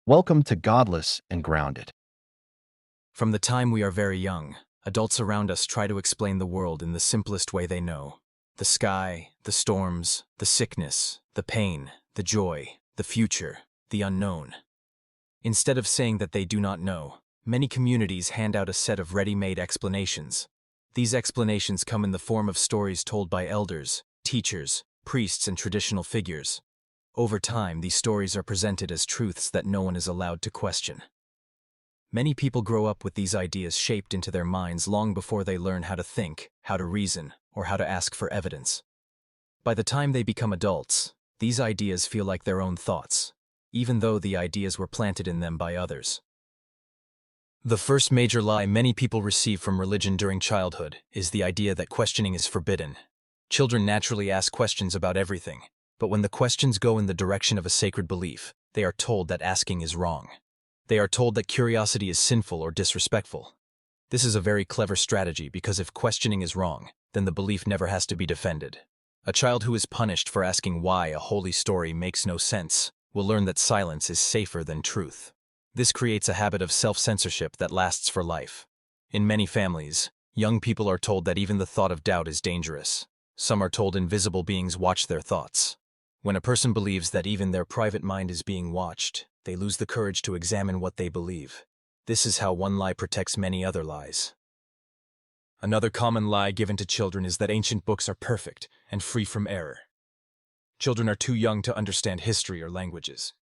Welcome to Godless and Grounded. From the time we are very young, adults around us try to explain the world in the simplest way they know. The sky, the storms, the sickness, the pain, the joy, the future, the unknown. Instead of saying that they do not know, many communities hand out a set of ready-made explanations. These explanations come in the form of stories told by elders, teachers, priests, and traditional figures. Over time, these stories are presented as truths that no one is allowed to question. Many people grow up with these ideas shaped into their minds long before they learn how to think, how to reason, or how to ask for evidence. By the time they become adults, these ideas feel like their own thoughts, even though the ideas were planted in them by others. The first major lie many people receive from religion during childhood is the idea that questioning is forbidden. Children naturally ask questions about everything, but when the questions go in the direction of a sacred belief, they are told that asking is wrong. They are told that curiosity is sinful or disrespectful. This is a very clever strategy because if questioning is wrong, then the belief never has to be defended. A child who is punished for asking why a holy story makes no sense will learn that silence is safer than truth. This creates a habit of self-censorship that lasts for life. In many families, young people are told that even the thought of doubt is dangerous. Some are told invisible beings watch their thoughts. When a person believes that even their private mind is being watched, they lose the courage to examine what they believe. This is how one lie protects many other lies. Another common lie given to children is that ancient books are perfect and free from error. Children are too young to understand history or languages.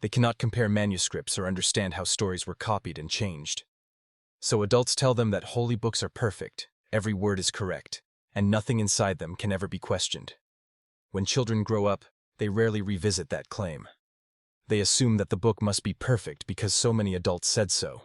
They cannot compare manuscripts or understand how stories were copied and changed. So adults tell them that holy books are perfect, every word is correct, and nothing inside them can ever be questioned. When children grow up, they rarely revisit that claim. They assume that the book must be perfect because so many adults said so.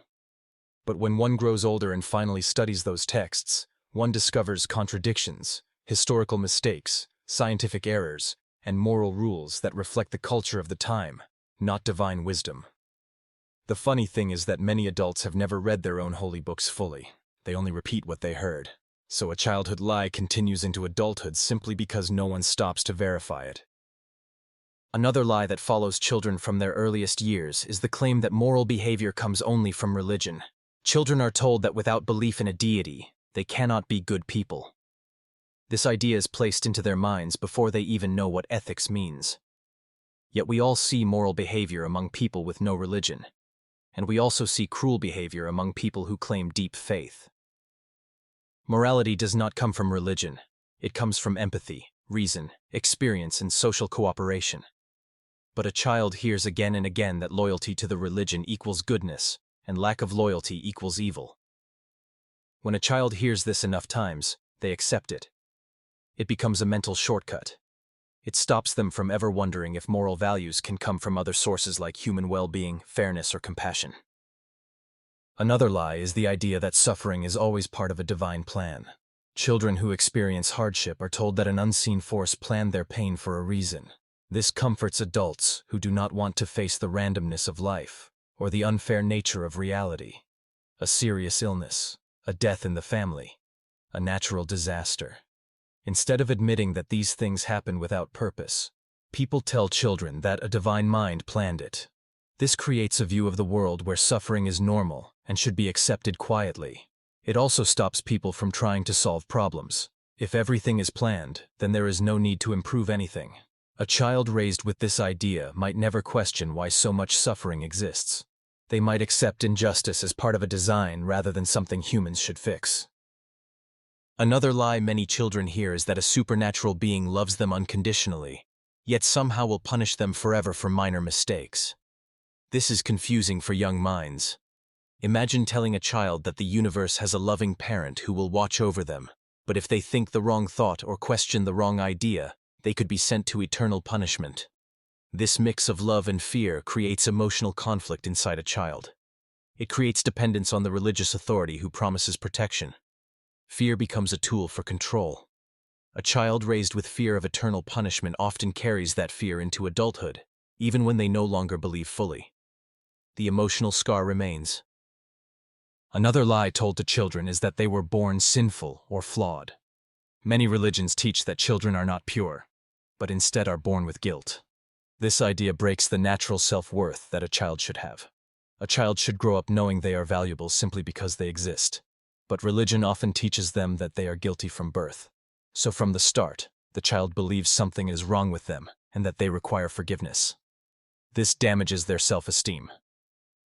But when one grows older and finally studies those texts, one discovers contradictions, historical mistakes, scientific errors, and moral rules that reflect the culture of the time, not divine wisdom. The funny thing is that many adults have never read their own holy books fully. They only repeat what they heard. So a childhood lie continues into adulthood simply because no one stops to verify it. Another lie that follows children from their earliest years is the claim that moral behavior comes only from religion. Children are told that without belief in a deity, they cannot be good people. This idea is placed into their minds before they even know what ethics means. Yet we all see moral behavior among people with no religion, and we also see cruel behavior among people who claim deep faith. Morality does not come from religion. It comes from empathy, reason, experience, and social cooperation. But a child hears again and again that loyalty to the religion equals goodness, and lack of loyalty equals evil. When a child hears this enough times, they accept it. It becomes a mental shortcut. It stops them from ever wondering if moral values can come from other sources like human well-being, fairness, or compassion. Another lie is the idea that suffering is always part of a divine plan. Children who experience hardship are told that an unseen force planned their pain for a reason. This comforts adults who do not want to face the randomness of life or the unfair nature of reality. A serious illness, a death in the family, a natural disaster. Instead of admitting that these things happen without purpose, people tell children that a divine mind planned it. This creates a view of the world where suffering is normal and should be accepted quietly. It also stops people from trying to solve problems. If everything is planned, then there is no need to improve anything. A child raised with this idea might never question why so much suffering exists. They might accept injustice as part of a design rather than something humans should fix. Another lie many children hear is that a supernatural being loves them unconditionally, yet somehow will punish them forever for minor mistakes. This is confusing for young minds. Imagine telling a child that the universe has a loving parent who will watch over them, but if they think the wrong thought or question the wrong idea, they could be sent to eternal punishment. This mix of love and fear creates emotional conflict inside a child. It creates dependence on the religious authority who promises protection. Fear becomes a tool for control. A child raised with fear of eternal punishment often carries that fear into adulthood, even when they no longer believe fully. The emotional scar remains. Another lie told to children is that they were born sinful or flawed. Many religions teach that children are not pure, but instead are born with guilt. This idea breaks the natural self-worth that a child should have. A child should grow up knowing they are valuable simply because they exist. But religion often teaches them that they are guilty from birth. So from the start, the child believes something is wrong with them and that they require forgiveness. This damages their self-esteem.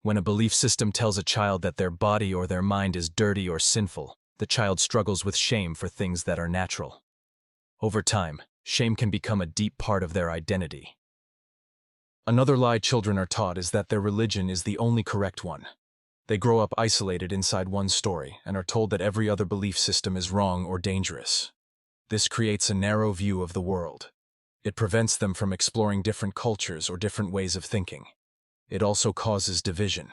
When a belief system tells a child that their body or their mind is dirty or sinful, the child struggles with shame for things that are natural. Over time, shame can become a deep part of their identity. Another lie children are taught is that their religion is the only correct one. They grow up isolated inside one story and are told that every other belief system is wrong or dangerous. This creates a narrow view of the world. It prevents them from exploring different cultures or different ways of thinking. It also causes division.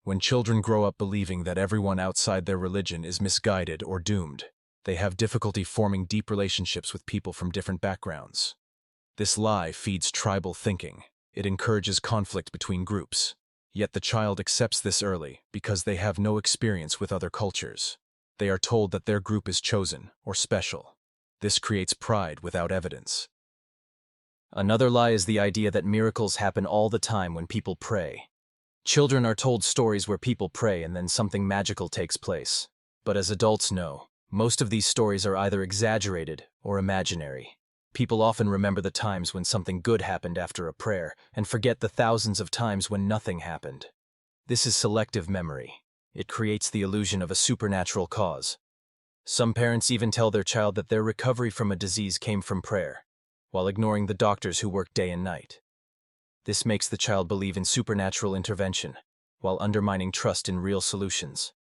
When children grow up believing that everyone outside their religion is misguided or doomed, they have difficulty forming deep relationships with people from different backgrounds. This lie feeds tribal thinking. It encourages conflict between groups. Yet the child accepts this early because they have no experience with other cultures. They are told that their group is chosen or special. This creates pride without evidence. Another lie is the idea that miracles happen all the time when people pray. Children are told stories where people pray and then something magical takes place. But as adults know, most of these stories are either exaggerated or imaginary. People often remember the times when something good happened after a prayer and forget the thousands of times when nothing happened. This is selective memory. It creates the illusion of a supernatural cause. Some parents even tell their child that their recovery from a disease came from prayer, while ignoring the doctors who work day and night. This makes the child believe in supernatural intervention, while undermining trust in real solutions.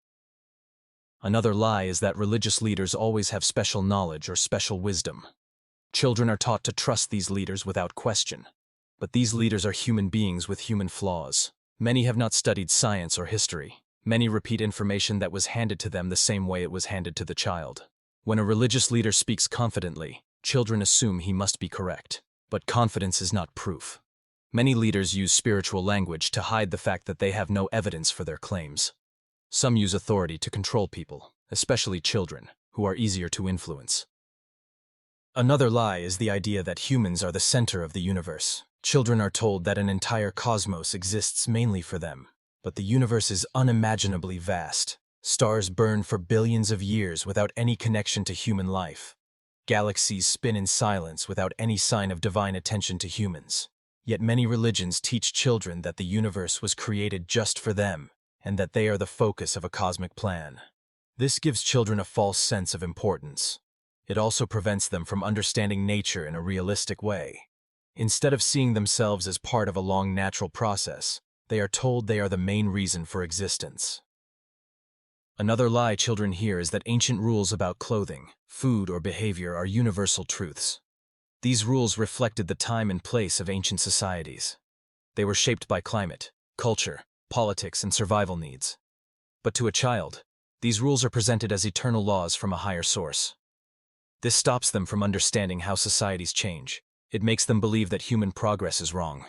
Another lie is that religious leaders always have special knowledge or special wisdom. Children are taught to trust these leaders without question. But these leaders are human beings with human flaws. Many have not studied science or history. Many repeat information that was handed to them the same way it was handed to the child. When a religious leader speaks confidently, children assume he must be correct. But confidence is not proof. Many leaders use spiritual language to hide the fact that they have no evidence for their claims. Some use authority to control people, especially children, who are easier to influence. Another lie is the idea that humans are the center of the universe. Children are told that an entire cosmos exists mainly for them. But the universe is unimaginably vast. Stars burn for billions of years without any connection to human life. Galaxies spin in silence without any sign of divine attention to humans. Yet many religions teach children that the universe was created just for them, and that they are the focus of a cosmic plan. This gives children a false sense of importance. It also prevents them from understanding nature in a realistic way. Instead of seeing themselves as part of a long natural process, they are told they are the main reason for existence. Another lie children hear is that ancient rules about clothing, food, or behavior are universal truths. These rules reflected the time and place of ancient societies. They were shaped by climate, culture, politics, and survival needs. But to a child, these rules are presented as eternal laws from a higher source. This stops them from understanding how societies change. It makes them believe that human progress is wrong.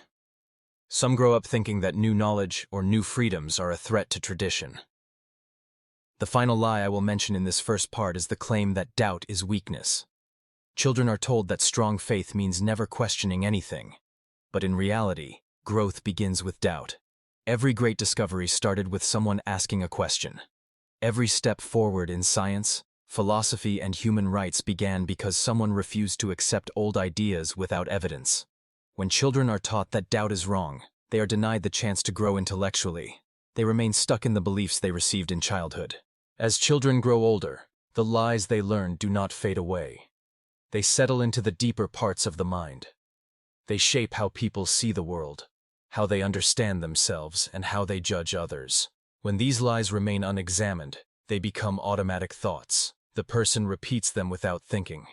Some grow up thinking that new knowledge or new freedoms are a threat to tradition. The final lie I will mention in this first part is the claim that doubt is weakness. Children are told that strong faith means never questioning anything. But in reality, growth begins with doubt. Every great discovery started with someone asking a question. Every step forward in science, philosophy, and human rights began because someone refused to accept old ideas without evidence. When children are taught that doubt is wrong, they are denied the chance to grow intellectually. They remain stuck in the beliefs they received in childhood. As children grow older, the lies they learn do not fade away. They settle into the deeper parts of the mind. They shape how people see the world, how they understand themselves, and how they judge others. When these lies remain unexamined, they become automatic thoughts. The person repeats them without thinking.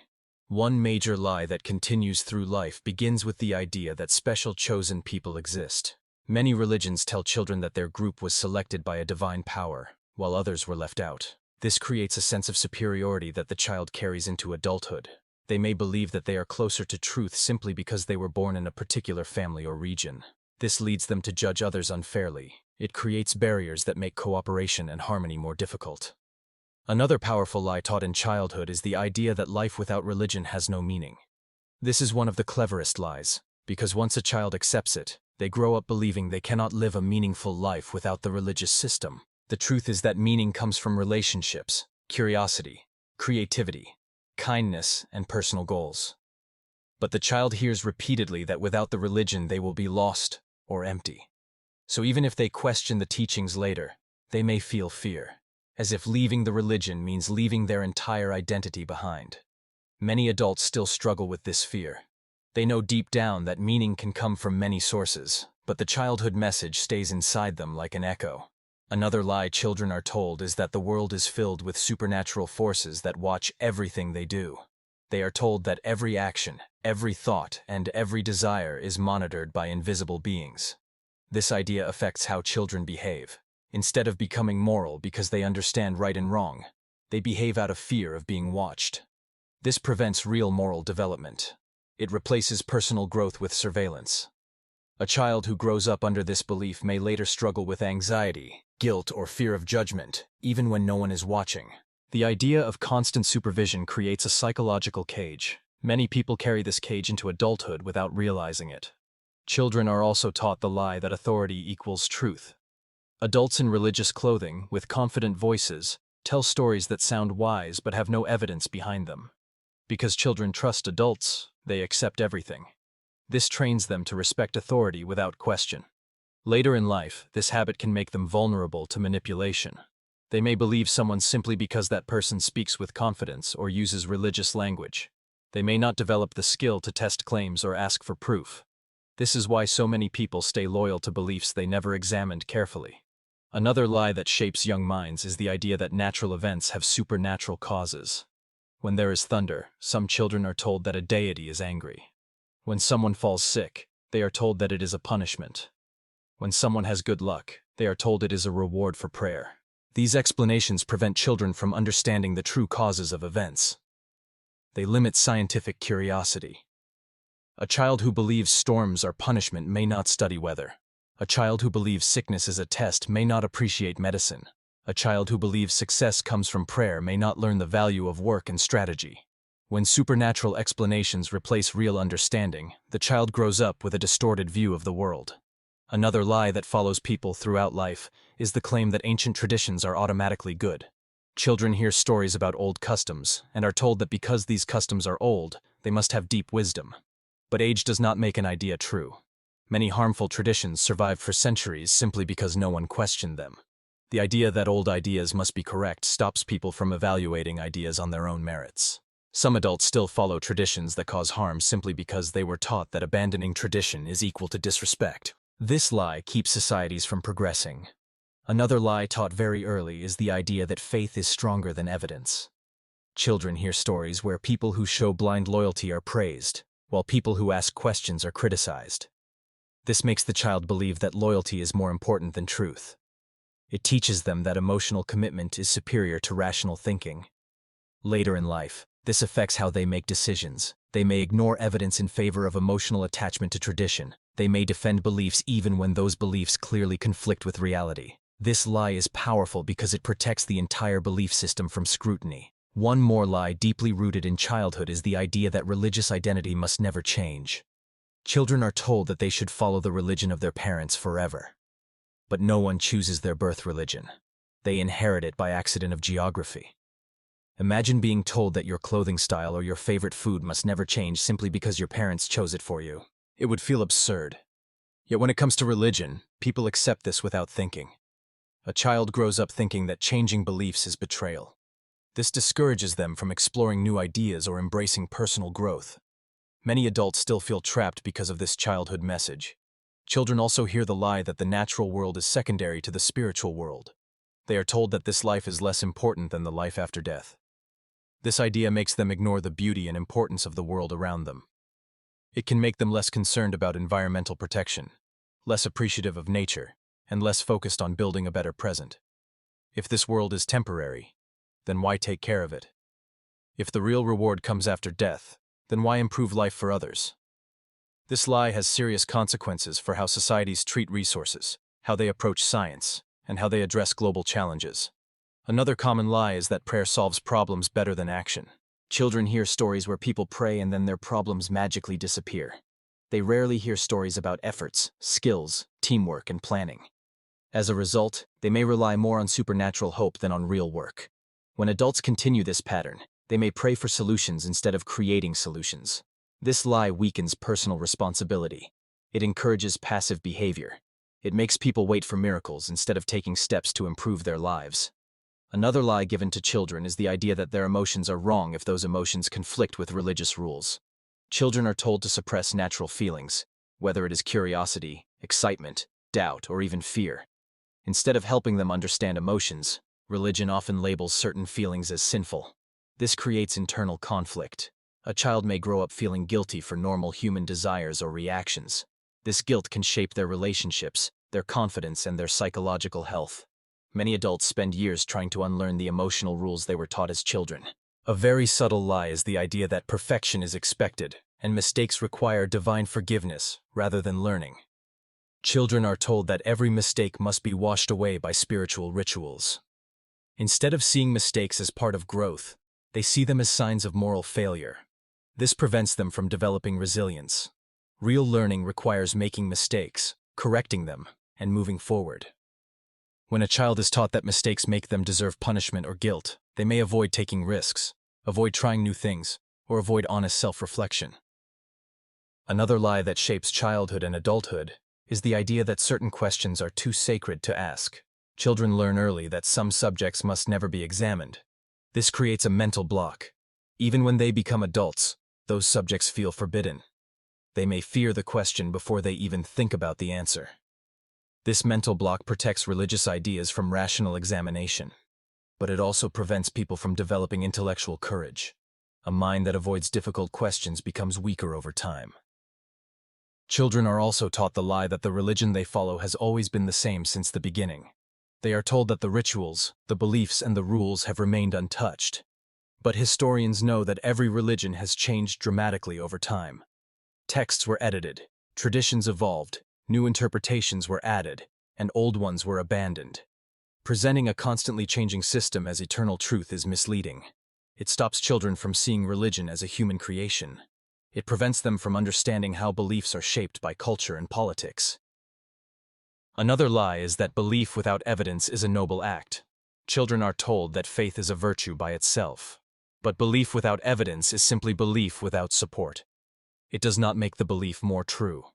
One major lie that continues through life begins with the idea that special chosen people exist. Many religions tell children that their group was selected by a divine power, while others were left out. This creates a sense of superiority that the child carries into adulthood. They may believe that they are closer to truth simply because they were born in a particular family or region. This leads them to judge others unfairly. It creates barriers that make cooperation and harmony more difficult. Another powerful lie taught in childhood is the idea that life without religion has no meaning. This is one of the cleverest lies. Because once a child accepts it, they grow up believing they cannot live a meaningful life without the religious system. The truth is that meaning comes from relationships, curiosity, creativity, kindness, and personal goals. But the child hears repeatedly that without the religion they will be lost or empty. So even if they question the teachings later, they may feel fear, as if leaving the religion means leaving their entire identity behind. Many adults still struggle with this fear. They know deep down that meaning can come from many sources, but the childhood message stays inside them like an echo. Another lie children are told is that the world is filled with supernatural forces that watch everything they do. They are told that every action, every thought, and every desire is monitored by invisible beings. This idea affects how children behave. Instead of becoming moral because they understand right and wrong, they behave out of fear of being watched. This prevents real moral development. It replaces personal growth with surveillance. A child who grows up under this belief may later struggle with anxiety, guilt, or fear of judgment, even when no one is watching. The idea of constant supervision creates a psychological cage. Many people carry this cage into adulthood without realizing it. Children are also taught the lie that authority equals truth. Adults in religious clothing, with confident voices, tell stories that sound wise but have no evidence behind them. Because children trust adults, they accept everything. This trains them to respect authority without question. Later in life, this habit can make them vulnerable to manipulation. They may believe someone simply because that person speaks with confidence or uses religious language. They may not develop the skill to test claims or ask for proof. This is why so many people stay loyal to beliefs they never examined carefully. Another lie that shapes young minds is the idea that natural events have supernatural causes. When there is thunder, some children are told that a deity is angry. When someone falls sick, they are told that it is a punishment. When someone has good luck, they are told it is a reward for prayer. These explanations prevent children from understanding the true causes of events. They limit scientific curiosity. A child who believes storms are punishment may not study weather. A child who believes sickness is a test may not appreciate medicine. A child who believes success comes from prayer may not learn the value of work and strategy. When supernatural explanations replace real understanding, the child grows up with a distorted view of the world. Another lie that follows people throughout life is the claim that ancient traditions are automatically good. Children hear stories about old customs and are told that because these customs are old, they must have deep wisdom. But age does not make an idea true. Many harmful traditions survived for centuries simply because no one questioned them. The idea that old ideas must be correct stops people from evaluating ideas on their own merits. Some adults still follow traditions that cause harm simply because they were taught that abandoning tradition is equal to disrespect. This lie keeps societies from progressing. Another lie taught very early is the idea that faith is stronger than evidence. Children hear stories where people who show blind loyalty are praised, while people who ask questions are criticized. This makes the child believe that loyalty is more important than truth. It teaches them that emotional commitment is superior to rational thinking. Later in life, this affects how they make decisions. They may ignore evidence in favor of emotional attachment to tradition. They may defend beliefs even when those beliefs clearly conflict with reality. This lie is powerful because it protects the entire belief system from scrutiny. One more lie deeply rooted in childhood is the idea that religious identity must never change. Children are told that they should follow the religion of their parents forever. But no one chooses their birth religion. They inherit it by accident of geography. Imagine being told that your clothing style or your favorite food must never change simply because your parents chose it for you. It would feel absurd. Yet when it comes to religion, people accept this without thinking. A child grows up thinking that changing beliefs is betrayal. This discourages them from exploring new ideas or embracing personal growth. Many adults still feel trapped because of this childhood message. Children also hear the lie that the natural world is secondary to the spiritual world. They are told that this life is less important than the life after death. This idea makes them ignore the beauty and importance of the world around them. It can make them less concerned about environmental protection, less appreciative of nature, and less focused on building a better present. If this world is temporary, then why take care of it? If the real reward comes after death, then why improve life for others? This lie has serious consequences for how societies treat resources, how they approach science, and how they address global challenges. Another common lie is that prayer solves problems better than action. Children hear stories where people pray and then their problems magically disappear. They rarely hear stories about efforts, skills, teamwork, and planning. As a result, they may rely more on supernatural hope than on real work. When adults continue this pattern, they may pray for solutions instead of creating solutions. This lie weakens personal responsibility. It encourages passive behavior. It makes people wait for miracles instead of taking steps to improve their lives. Another lie given to children is the idea that their emotions are wrong if those emotions conflict with religious rules. Children are told to suppress natural feelings, whether it is curiosity, excitement, doubt, or even fear. Instead of helping them understand emotions, religion often labels certain feelings as sinful. This creates internal conflict. A child may grow up feeling guilty for normal human desires or reactions. This guilt can shape their relationships, their confidence, and their psychological health. Many adults spend years trying to unlearn the emotional rules they were taught as children. A very subtle lie is the idea that perfection is expected, and mistakes require divine forgiveness rather than learning. Children are told that every mistake must be washed away by spiritual rituals. Instead of seeing mistakes as part of growth, they see them as signs of moral failure. This prevents them from developing resilience. Real learning requires making mistakes, correcting them, and moving forward. When a child is taught that mistakes make them deserve punishment or guilt, they may avoid taking risks, avoid trying new things, or avoid honest self-reflection. Another lie that shapes childhood and adulthood is the idea that certain questions are too sacred to ask. Children learn early that some subjects must never be examined. This creates a mental block. Even when they become adults, those subjects feel forbidden. They may fear the question before they even think about the answer. This mental block protects religious ideas from rational examination, but it also prevents people from developing intellectual courage. A mind that avoids difficult questions becomes weaker over time. Children are also taught the lie that the religion they follow has always been the same since the beginning. They are told that the rituals, the beliefs, and the rules have remained untouched. But historians know that every religion has changed dramatically over time. Texts were edited, traditions evolved, new interpretations were added, and old ones were abandoned. Presenting a constantly changing system as eternal truth is misleading. It stops children from seeing religion as a human creation. It prevents them from understanding how beliefs are shaped by culture and politics. Another lie is that belief without evidence is a noble act. Children are told that faith is a virtue by itself. But belief without evidence is simply belief without support. It does not make the belief more true.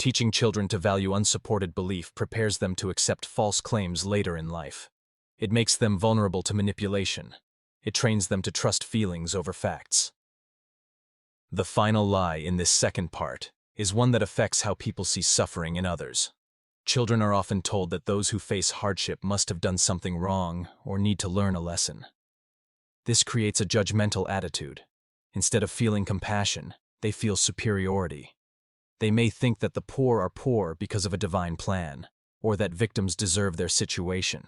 Teaching children to value unsupported belief prepares them to accept false claims later in life. It makes them vulnerable to manipulation. It trains them to trust feelings over facts. The final lie in this second part is one that affects how people see suffering in others. Children are often told that those who face hardship must have done something wrong or need to learn a lesson. This creates a judgmental attitude. Instead of feeling compassion, they feel superiority. They may think that the poor are poor because of a divine plan, or that victims deserve their situation.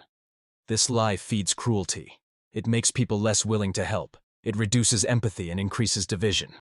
This lie feeds cruelty. It makes people less willing to help. It reduces empathy and increases division.